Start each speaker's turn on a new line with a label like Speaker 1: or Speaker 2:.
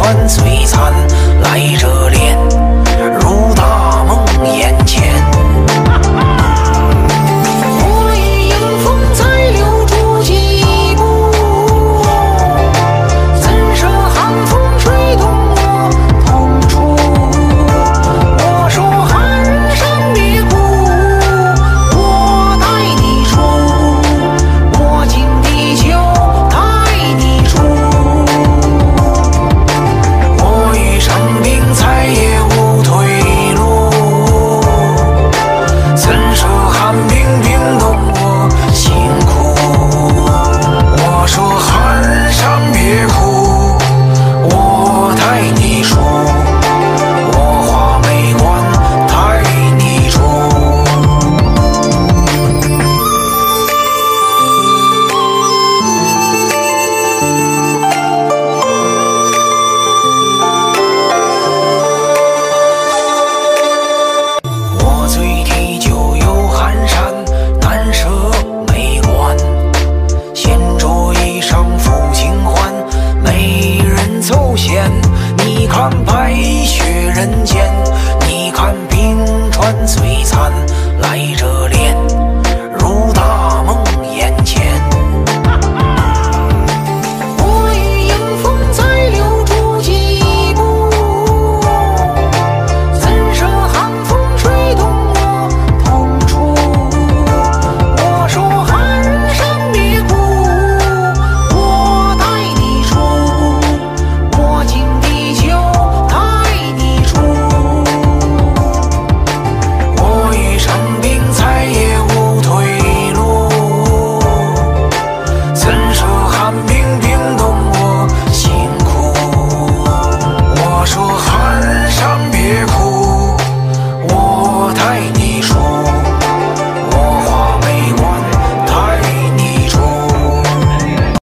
Speaker 1: 川璀璨来热恋，如大梦眼前。我已迎风再留住几步，怎舍寒风吹动我痛处？我说寒山别哭，我带你出，我尽地球带你出。我与生命再也无退路，怎舍寒冰冰冻我辛苦？我说寒山别哭，我带你出，我画眉关带你出。我嘴里就有寒山，难舍眉关，衔着一生负情欢，没人走险。你看白雪人间，你看冰川璀璨来着